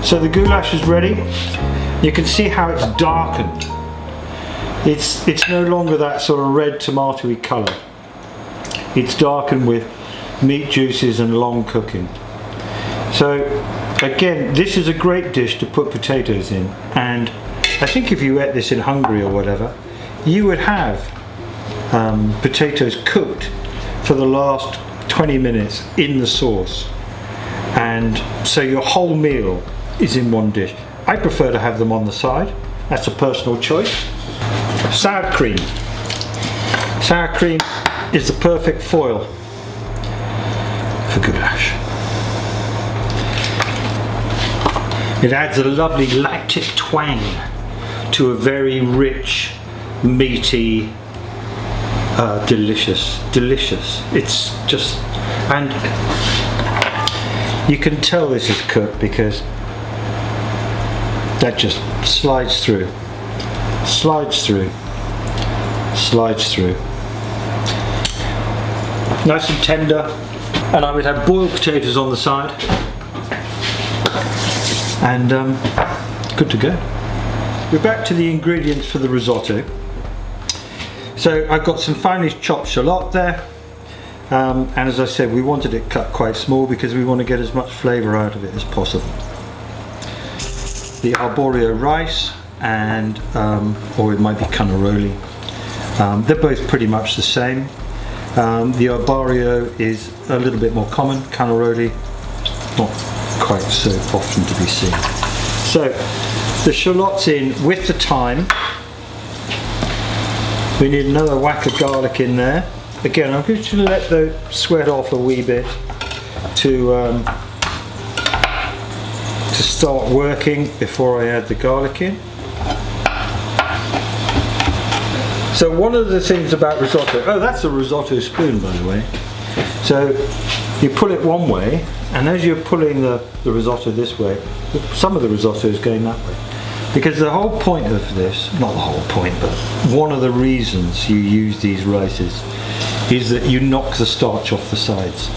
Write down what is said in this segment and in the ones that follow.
So the goulash is ready. You can see how it's darkened. It's no longer that sort of red tomatoey colour. It's darkened with meat juices and long cooking. So again, this is a great dish to put potatoes in, and I think if you ate this in Hungary or whatever, you would have potatoes cooked for the last 20 minutes in the sauce, and so your whole meal is in one dish. I prefer to have them on the side. That's a personal choice. Sour cream. Sour cream is the perfect foil for goulash. It adds a lovely lactic twang to a very rich, meaty, delicious. It's just, and you can tell this is cooked because that just slides through. Nice and tender, and I would have boiled potatoes on the side, and good to go. We're back to the ingredients for the risotto. So I've got some finely chopped shallot there, and as I said, we wanted it cut quite small because we want to get as much flavour out of it as possible. The arborio rice, and or it might be cannaroli. They're both pretty much the same. The arborio is a little bit more common. Cannaroli, not quite so often to be seen. So the shallot's in with the thyme. We need another whack of garlic in there. Again, I'm going to let those sweat off a wee bit to start working before I add the garlic in. So one of the things about risotto, oh, that's a risotto spoon, by the way. So you pull it one way, and as you're pulling the risotto this way, some of the risotto is going that way. Because the whole point of this, not the whole point, but one of the reasons you use these rices is that you knock the starch off the sides.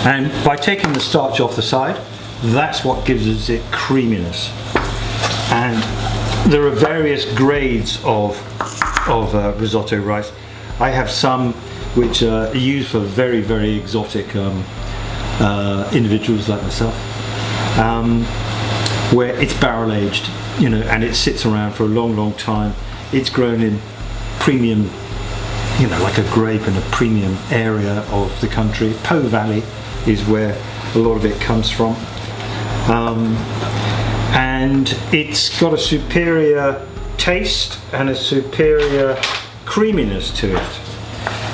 And by taking the starch off the side, that's what gives us it creaminess. And there are various grades of risotto rice. I have some which are used for very, very exotic individuals like myself, where it's barrel aged, you know, and it sits around for a long, long time. It's grown in premium, you know, like a grape in a premium area of the country. Po Valley is where a lot of it comes from, and it's got a superior taste and a superior creaminess to it.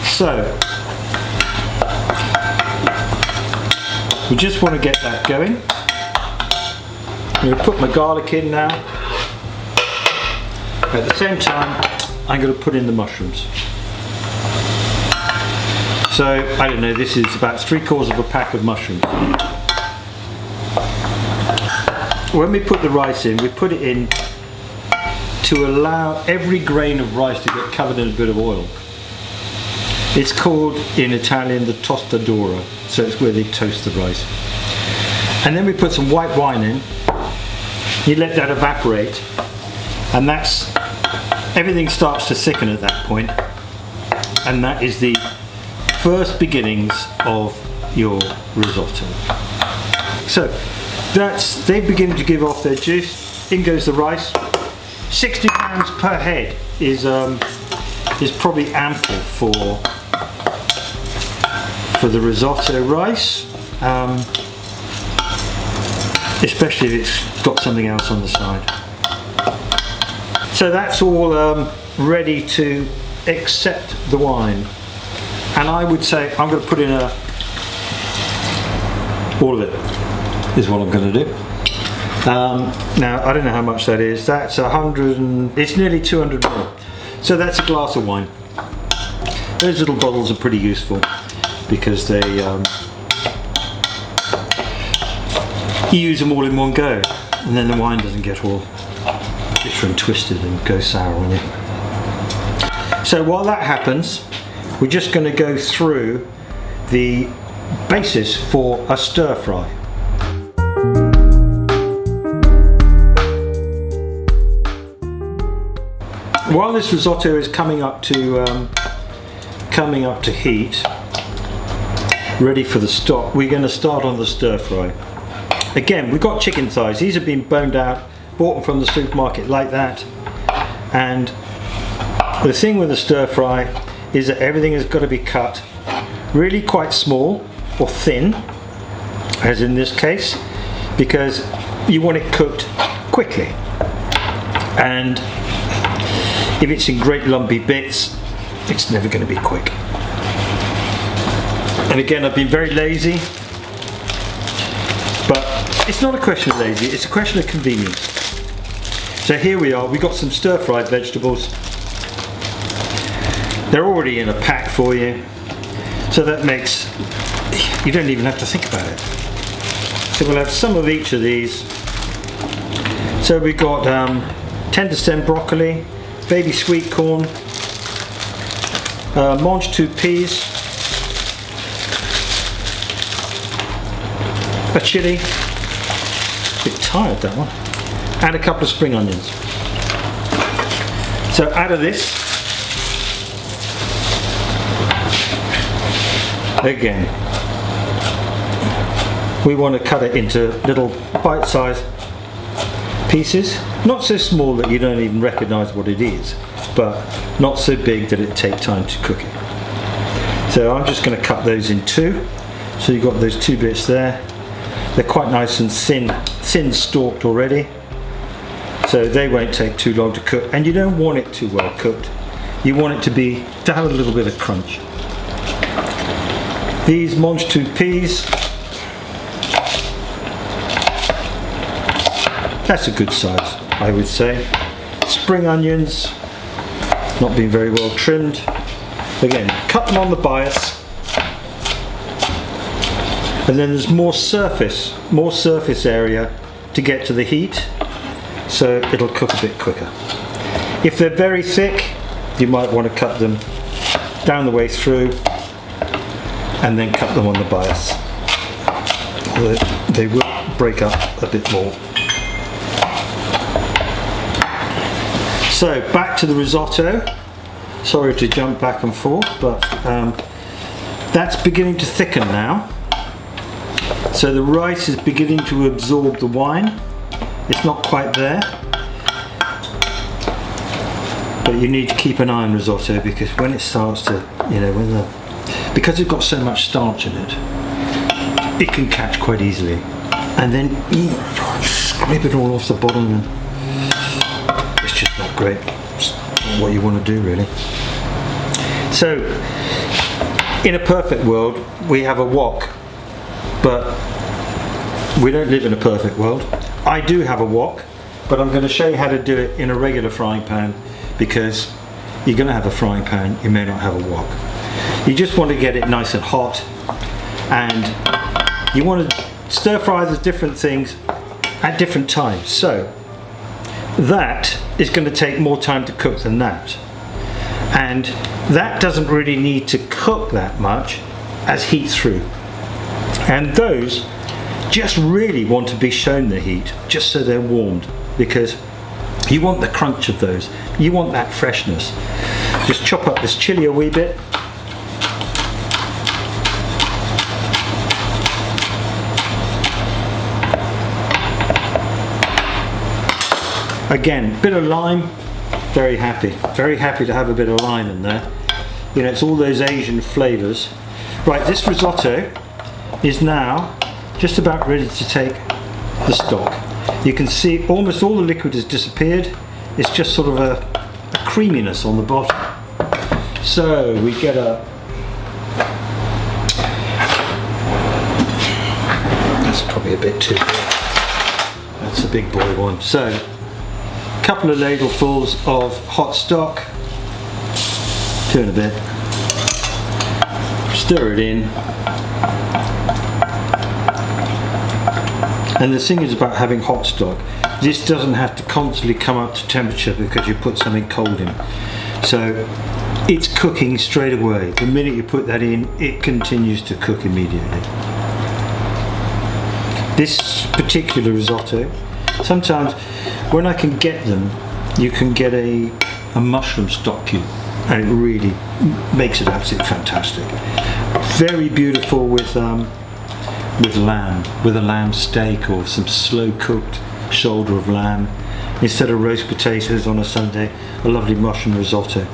So we just want to get that going. I'm going to put my garlic in now. At the same time, I'm going to put in the mushrooms. So I don't know, this is about 3/4 of a pack of mushrooms. When we put the rice in, we put it in to allow every grain of rice to get covered in a bit of oil. It's called in Italian the tostadora, so it's where they toast the rice. And then we put some white wine in. You let that evaporate, and that's, everything starts to thicken at that point, and that is the first beginnings of your risotto. So they begin to give off their juice. In goes the rice. 60 grams per head is probably ample for the risotto rice, especially if it's got something else on the side. So that's all ready to accept the wine, and I would say I'm going to put in all of it is what I'm going to do. Now I don't know how much that is. That's 100 and it's nearly 200 ml. So that's a glass of wine. Those little bottles are pretty useful because they you use them all in one go, and then the wine doesn't get all bitter and twisted and go sour on you. So while that happens, we're just going to go through the basis for a stir fry. while this risotto is coming up to heat, ready for the stock, we're going to start on the stir fry. Again, we've got chicken thighs. These have been boned out, bought them from the supermarket like that. And the thing with the stir fry is that everything has got to be cut really quite small or thin, as in this case, because you want it cooked quickly. And if it's in great lumpy bits, it's never going to be quick. And again, I've been very lazy, but it's not a question of lazy, it's a question of convenience. So here we are, we've got some stir-fried vegetables. They're already in a pack for you, so that makes, you don't even have to think about it. So we'll have some of each of these. So we've got tender stem broccoli, baby sweet corn, mange tout peas, a chilli, a bit tired that one, and a couple of spring onions. So out of this, again, we want to cut it into little bite-sized pieces, not so small that you don't even recognize what it is, but not so big that it takes time to cook it. So I'm just going to cut those in two. So you've got those two bits there. They're quite nice and thin stalked already, so they won't take too long to cook. And you don't want it too well cooked. You want it to have a little bit of crunch. These mange tout peas, that's a good size, I would say. Spring onions, not being very well trimmed. Again, cut them on the bias. And then there's more surface area to get to the heat, so it'll cook a bit quicker. If they're very thick, you might want to cut them down the way through and then cut them on the bias. They will break up a bit more. So back to the risotto. Sorry to jump back and forth, but that's beginning to thicken now. So the rice is beginning to absorb the wine. It's not quite there, but you need to keep an eye on risotto, because when it starts to, because it's got so much starch in it, it can catch quite easily, and then scrape it all off the bottom, and it's just not great. It's not what you want to do, really. So in a perfect world we have a wok, but we don't live in a perfect world. I do have a wok, but I'm going to show you how to do it in a regular frying pan, because you're going to have a frying pan, you may not have a wok. You just want to get it nice and hot, and you want to stir fry the different things at different times. So that is going to take more time to cook than that, and that doesn't really need to cook that much as heat through. And those just really want to be shown the heat, just so they're warmed, because you want the crunch of those, you want that freshness. Just chop up this chilli a wee bit. Again, bit of lime, very happy to have a bit of lime in there. It's all those Asian flavours. Right, this risotto is now just about ready to take the stock. You can see almost all the liquid has disappeared. It's just sort of a creaminess on the bottom. So we get that's probably a bit too big. That's a big boy one. So a couple of ladlefuls of hot stock, two and a bit. Stir it in. And the thing is about having hot stock, this doesn't have to constantly come up to temperature because you put something cold in. So it's cooking straight away. The minute you put that in, it continues to cook immediately. This particular risotto, sometimes when I can get them, you can get a a mushroom stock cube, and it really makes it absolutely fantastic. Very beautiful with lamb, with a lamb steak or some slow cooked shoulder of lamb. Instead of roast potatoes on a Sunday, a lovely mushroom risotto.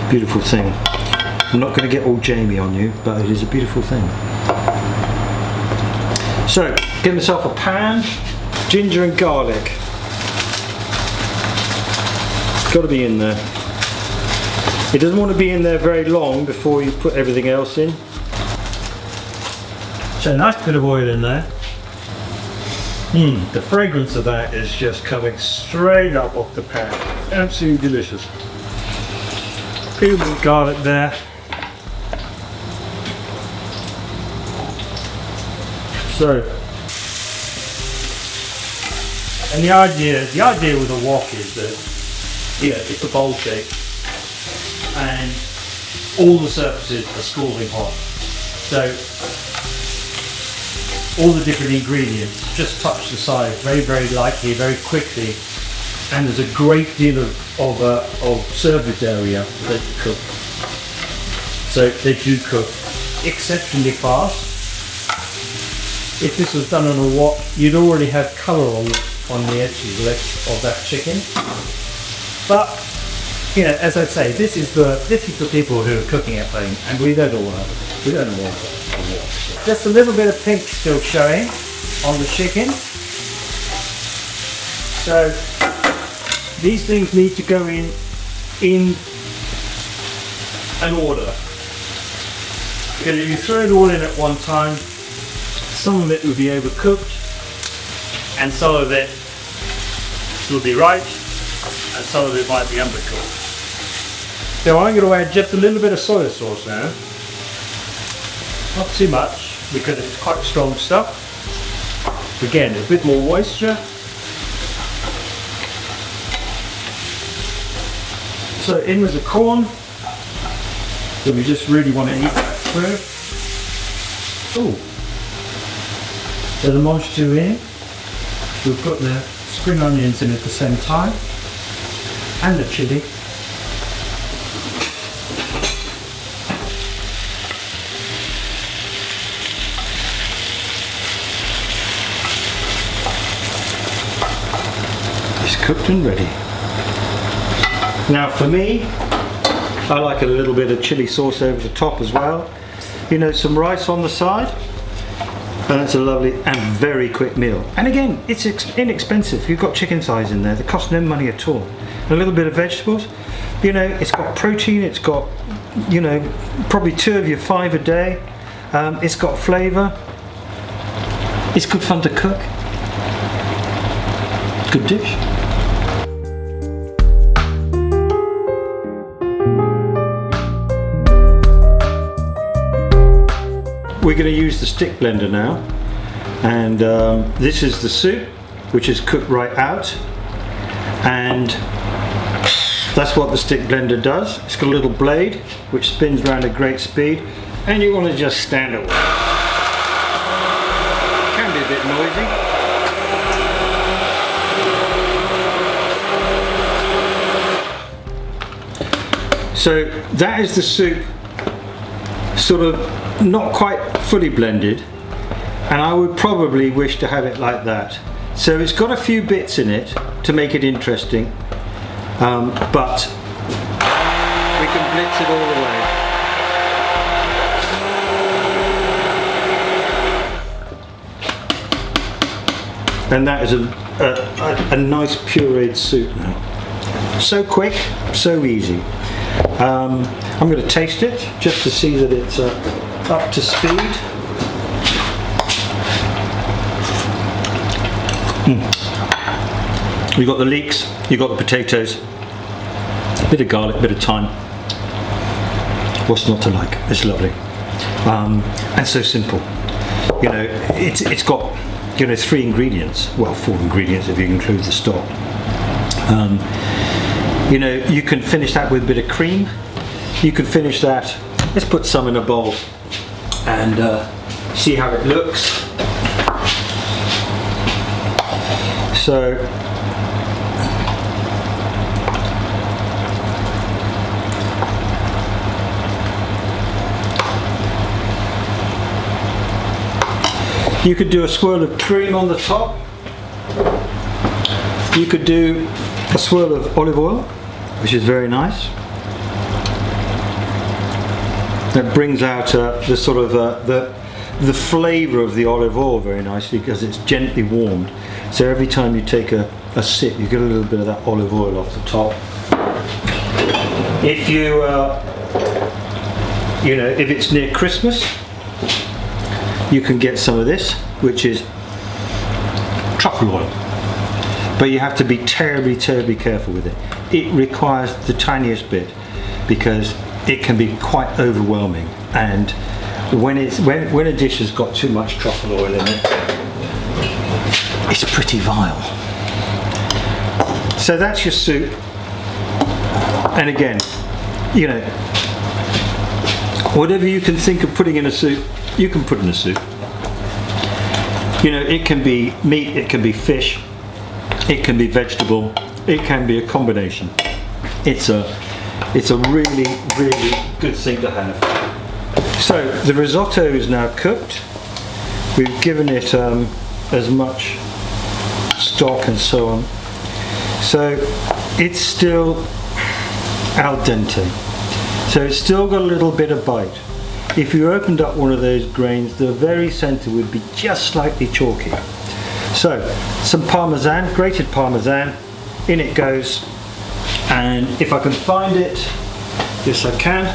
Beautiful thing. I'm not going to get all Jamie on you, but it is a beautiful thing. So, get myself a pan, ginger and garlic. It's got to be in there. It doesn't want to be in there very long before you put everything else in. So a nice bit of oil in there. The fragrance of that is just coming straight up off the pan. Absolutely delicious. Beautiful garlic there. So, and the idea with a wok is that, you know, it's a bowl shape and all the surfaces are scalding hot. So all the different ingredients just touch the side very, very lightly, very quickly, and there's a great deal of surface area that cook. So they do cook exceptionally fast. If this was done on a wok, you'd already have colour on the edges of that chicken. But you know, as I say, this is for people who are cooking at home, and we don't all want a wok. Just a little bit of pink still showing on the chicken. So these things need to go in an order. Because if you throw it all in at one time, some of it will be overcooked, and some of it will be right, and some of it might be undercooked. So I'm going to add just a little bit of soy sauce now. Not too much, because it's quite strong stuff. Again, a bit more moisture. So in with the corn. So we just really want to eat that through. Ooh. So the mange tout in. We'll put the spring onions in at the same time, and the chilli. It's cooked and ready. Now for me, I like a little bit of chili sauce over the top as well. You know, some rice on the side. And it's a lovely and very quick meal. And again, it's inexpensive. You've got chicken thighs in there. They cost no money at all. A little bit of vegetables. You know, it's got protein. It's got, you know, probably 2 of your 5 a day. It's got flavour. It's good fun to cook. Good dish. We're going to use the stick blender now, and this is the soup, which is cooked right out, and that's what the stick blender does. It's got a little blade which spins around at great speed, and you want to just stand away. It can be a bit noisy. So that is the soup, sort of not quite fully blended, and I would probably wish to have it like that. So it's got a few bits in it to make it interesting, but we can blitz it all the way. And that is a nice pureed soup now. So quick, so easy. I'm going to taste it just to see that it's up to speed. You've got the leeks, you've got the potatoes, a bit of garlic, a bit of thyme. What's not to like? It's lovely. And so simple. You know, it's got, you know, 3 ingredients. Well, 4 ingredients if you include the stock. You know, you can finish that with a bit of cream. You can finish that. Let's put some in a bowl and see how it looks. So You could do a swirl of cream on the top. You could do a swirl of olive oil, which is very nice. That brings out the sort of the flavour of the olive oil very nicely because it's gently warmed. So every time you take a sip, you get a little bit of that olive oil off the top. If you, you know, if it's near Christmas, you can get some of this, which is truffle oil. But you have to be terribly, terribly careful with it. It requires the tiniest bit because it can be quite overwhelming. And when a dish has got too much truffle oil in it, it's pretty vile. So that's your soup. And again, you know, whatever you can think of putting in a soup, you can put in a soup. You know, it can be meat, it can be fish, it can be vegetable, it can be a combination. It's a really, really good thing to have. So the risotto is now cooked. We've given it as much stock and so on. So it's still al dente. So it's still got a little bit of bite. If you opened up one of those grains, the very center would be just slightly chalky. So some parmesan, grated parmesan, in it goes. And if I can find it, yes I can.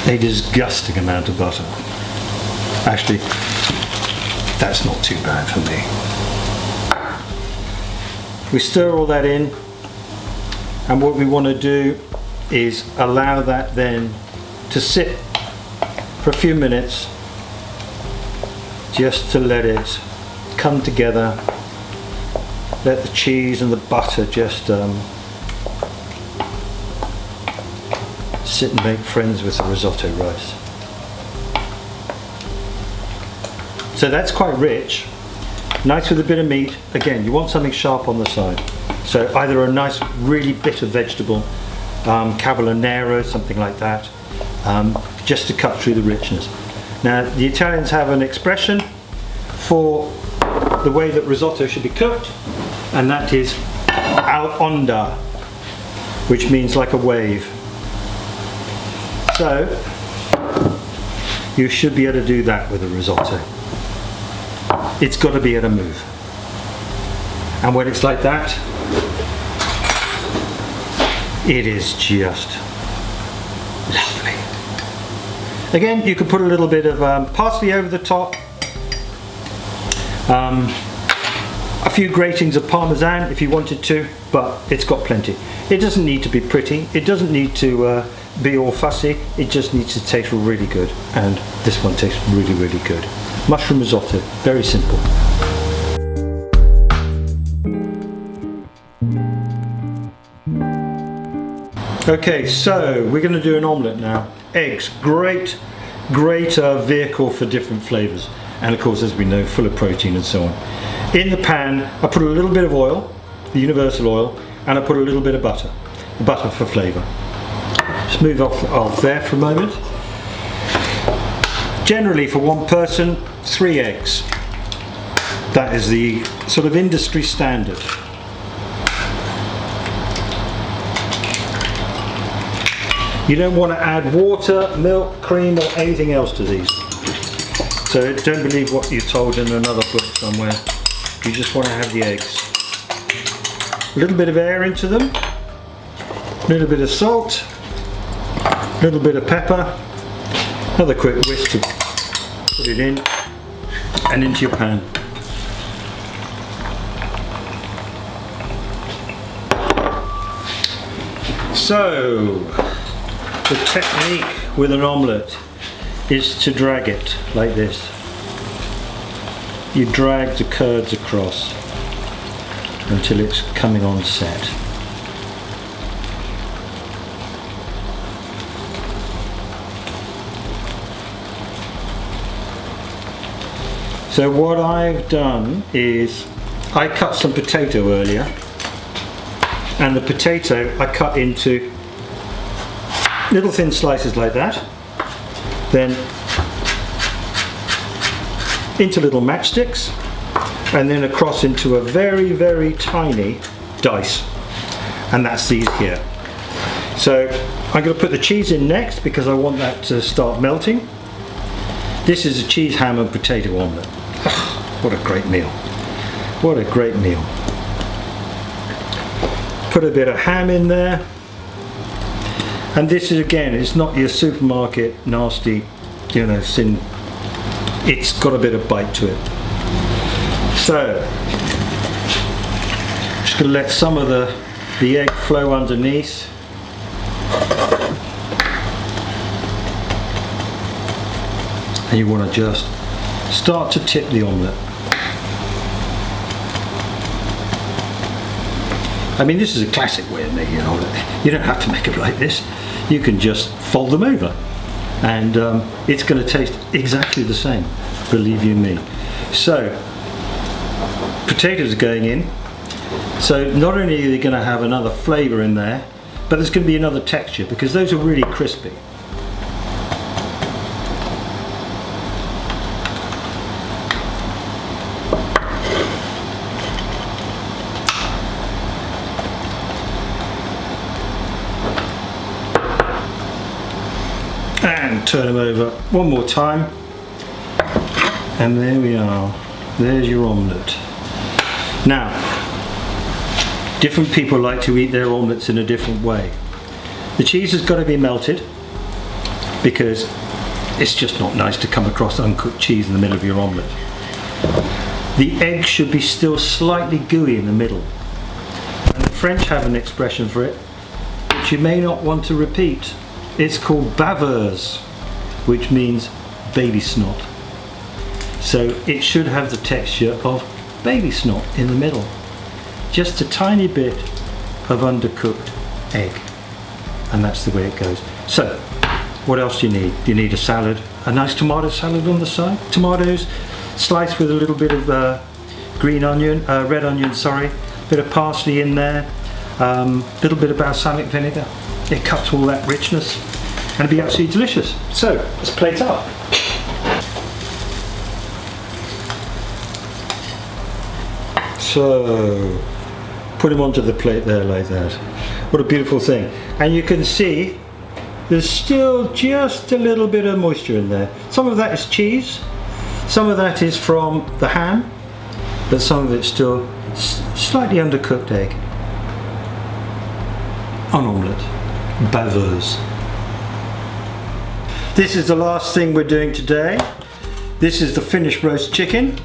A disgusting amount of butter. Actually, that's not too bad for me. We stir all that in, and what we want to do is allow that then to sit for a few minutes, just to let it come together. Let the cheese and the butter just sit and make friends with the risotto rice. So that's quite rich, nice with a bit of meat. Again, you want something sharp on the side. So either a nice really bitter vegetable, cavolo, something like that, just to cut through the richness. Now the Italians have an expression for the way that risotto should be cooked, and that is al onda, which means like a wave. So you should be able to do that with a risotto. It's got to be able to move. And when it's like that, it is just lovely. Again, you could put a little bit of parsley over the top, a few gratings of parmesan if you wanted to, but it's got plenty. It doesn't need to be pretty, it doesn't need to be all fussy, it just needs to taste really good, and this one tastes really, really good. Mushroom risotto, very simple. Okay, so we're going to do an omelette now. Eggs, great vehicle for different flavors, and of course, as we know, full of protein and so on. In the pan, I put a little bit of oil, the universal oil, and I put a little bit of butter for flavor. Just move off there for a moment. Generally, for one person, 3 eggs. That is the sort of industry standard. You don't want to add water, milk, cream, or anything else to these. So don't believe what you're told in another book somewhere. You just want to have the eggs. A little bit of air into them, a little bit of salt, a little bit of pepper, another quick whisk to put it in, and into your pan. So, the technique with an omelette is to drag it like this. You drag the curds across until it's coming on set. So what I've done is I cut some potato earlier, and the potato I cut into little thin slices like that. Then into little matchsticks, and then across into a very, very tiny dice. And that's these here. So I'm going to put the cheese in next because I want that to start melting. This is a cheese, ham and potato omelette. What a great meal. What a great meal. Put a bit of ham in there. And this is, again, it's not your supermarket nasty, you know, sin. It's got a bit of bite to it. So, just going to let some of the egg flow underneath. And you want to just start to tip the omelette. I mean, this is a classic way of making an omelette. You don't have to make it like this. You can just fold them over, and it's going to taste exactly the same, believe you me. So, potatoes are going in. So not only are they going to have another flavour in there, but there's going to be another texture because those are really crispy. And turn them over one more time, and there we are. There's your omelette. Now, different people like to eat their omelettes in a different way. The cheese has got to be melted because it's just not nice to come across uncooked cheese in the middle of your omelette. The egg should be still slightly gooey in the middle. And the French have an expression for it, which you may not want to repeat. It's called baveuse, which means baby snot. So it should have the texture of baby snot in the middle. Just a tiny bit of undercooked egg. And that's the way it goes. So, what else do you need? You need a salad, a nice tomato salad on the side. Tomatoes sliced with a little bit of red onion, sorry. Bit of parsley in there. Little bit of balsamic vinegar. It cuts all that richness and it'll be absolutely delicious. So, let's plate up. So, put them onto the plate there like that. What a beautiful thing. And you can see there's still just a little bit of moisture in there. Some of that is cheese, some of that is from the ham, but some of it's still slightly undercooked egg. An omelette. Baveuse. This is the last thing we're doing today. This is the finished roast chicken.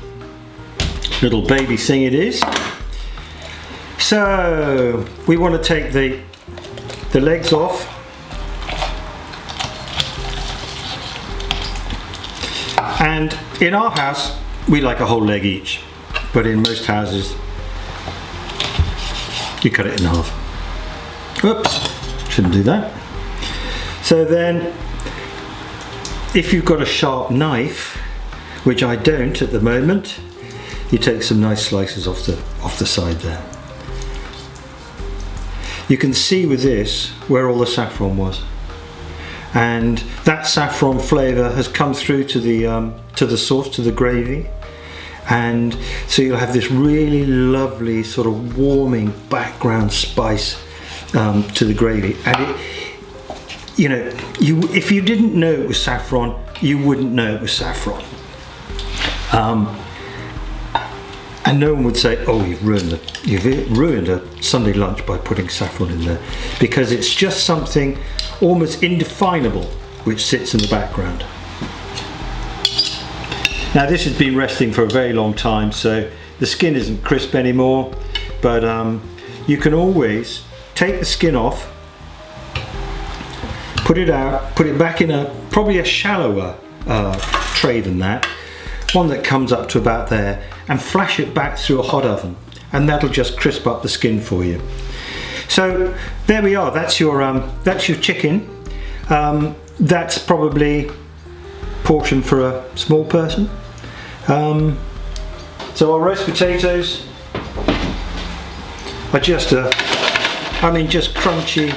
Little baby thing it is. So we want to take the legs off. And in our house we like a whole leg each, but in most houses you cut it in half. Oops, shouldn't do that. So then, if you've got a sharp knife, which I don't at the moment, you take some nice slices off the side there. You can see with this where all the saffron was, and that saffron flavour has come through to the sauce, to the gravy, and so you'll have this really lovely sort of warming background spice to the gravy. And it, you know, if you didn't know it was saffron, you wouldn't know it was saffron. And no one would say, oh, you've ruined a Sunday lunch by putting saffron in there, because it's just something almost indefinable which sits in the background. Now this has been resting for a very long time, so the skin isn't crisp anymore, but you can always take the skin off, put it out, put it back in probably a shallower tray than that, one that comes up to about there, and flash it back through a hot oven, and that'll just crisp up the skin for you. So there we are. That's your chicken. That's probably portion for a small person. So our roast potatoes are just just crunchy,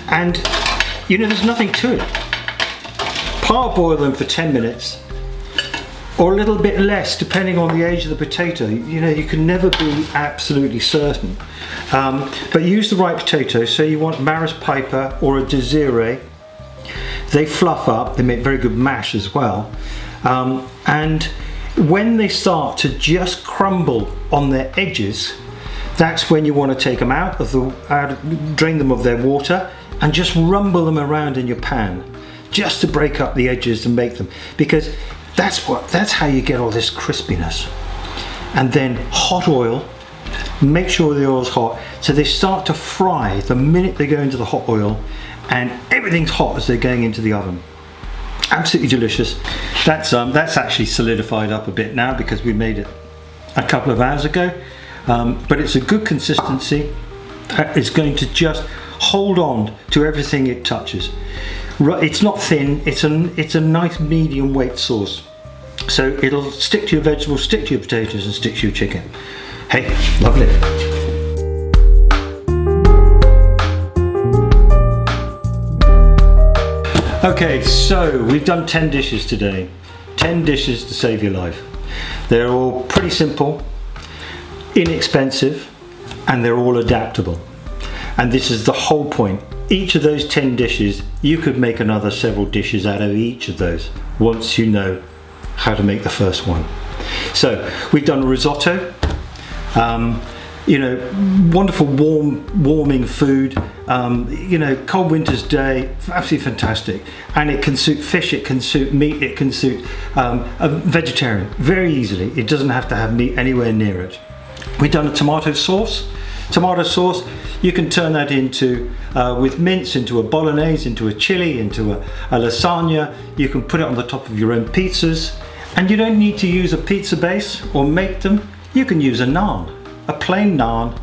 and you know, there's nothing to it. Parboil them for 10 minutes, or a little bit less depending on the age of the potato. You know, you can never be absolutely certain. But use the right potato. So you want Maris Piper or a Desiree. They fluff up, they make very good mash as well. And when they start to just crumble on their edges, that's when you want to take them out of drain them of their water and just rumble them around in your pan, just to break up the edges and make them, because that's how you get all this crispiness. And then hot oil, make sure the oil's hot, so they start to fry the minute they go into the hot oil, and everything's hot as they're going into the oven. Absolutely delicious. That's actually solidified up a bit now because we made it a couple of hours ago, but it's a good consistency. It's going to just hold on to everything it touches. It's not thin, it's a nice medium weight sauce, so it'll stick to your vegetables, stick to your potatoes, and stick to your chicken. Hey, lovely. Okay, so we've done 10 dishes today. 10 dishes to save your life. They're all pretty simple, inexpensive, and they're all adaptable. And this is the whole point. Each of those 10 dishes, you could make another several dishes out of each of those once you know how to make the first one. So we've done risotto, you know, wonderful warming food, you know, cold winter's day, absolutely fantastic. And it can suit fish, it can suit meat, it can suit a vegetarian very easily. It doesn't have to have meat anywhere near it. We've done a tomato sauce. Tomato sauce, you can turn that into, with mince, into a bolognese, into a chili, into a lasagna. You can put it on the top of your own pizzas. And you don't need to use a pizza base or make them. You can use a naan, a plain naan,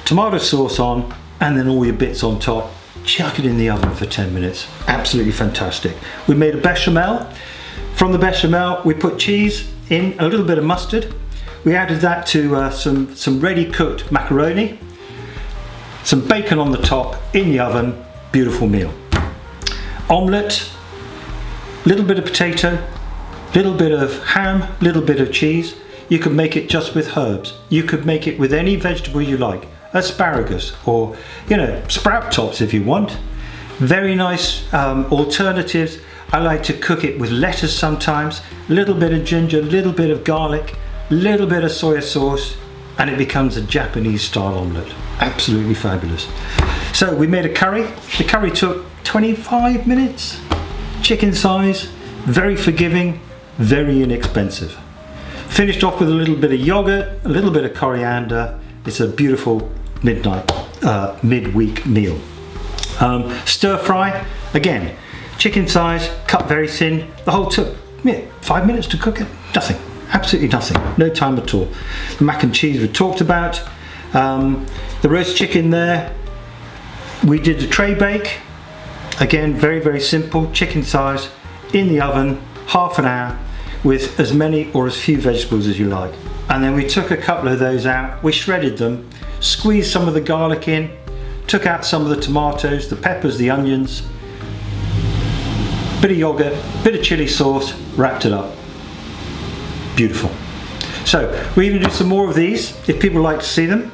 tomato sauce on, and then all your bits on top. Chuck it in the oven for 10 minutes. Absolutely fantastic. We made a bechamel. From the bechamel, we put cheese in, a little bit of mustard. We added that to some ready cooked macaroni, some bacon on the top, in the oven. Beautiful meal. Omelette, little bit of potato, little bit of ham, little bit of cheese. You could make it just with herbs. You could make it with any vegetable you like. Asparagus, or, you know, sprout tops if you want. Very nice alternatives. I like to cook it with lettuce sometimes, a little bit of ginger, a little bit of garlic, a little bit of soy sauce, and it becomes a Japanese style omelette. Absolutely fabulous. So we made a curry. The curry took 25 minutes. Chicken size, very forgiving, very inexpensive. Finished off with a little bit of yogurt, a little bit of coriander. It's a beautiful midweek meal. Stir fry, again, chicken size, cut very thin. The whole took 5 minutes to cook it. Nothing, absolutely nothing, no time at all. The mac and cheese we talked about. The roast chicken there, we did a tray bake. Again, very, very simple, chicken size, in the oven, half an hour, with as many or as few vegetables as you like. And then we took a couple of those out, we shredded them, squeezed some of the garlic in, took out some of the tomatoes, the peppers, the onions, bit of yogurt, bit of chili sauce, wrapped it up. Beautiful. So we're going to do some more of these if people like to see them.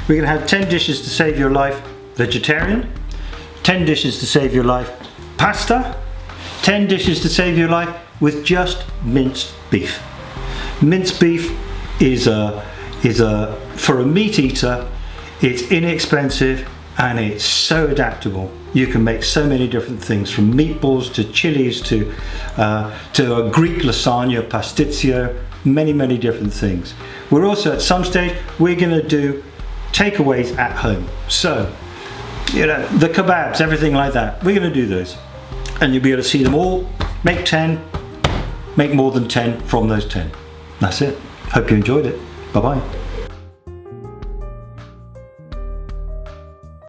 We're going to have 10 dishes to save your life vegetarian, 10 dishes to save your life pasta, 10 dishes to save your life with just minced beef. Minced beef is for a meat eater, it's inexpensive and it's so adaptable. You can make so many different things, from meatballs to chilies to a Greek lasagna, pasticcio, many different things. We're also, at some stage, we're going to do takeaways at home. So, you know, the kebabs, everything like that, we're going to do those. And you'll be able to see them all. Make 10, make more than 10 from those 10. That's it. Hope you enjoyed it. Bye-bye.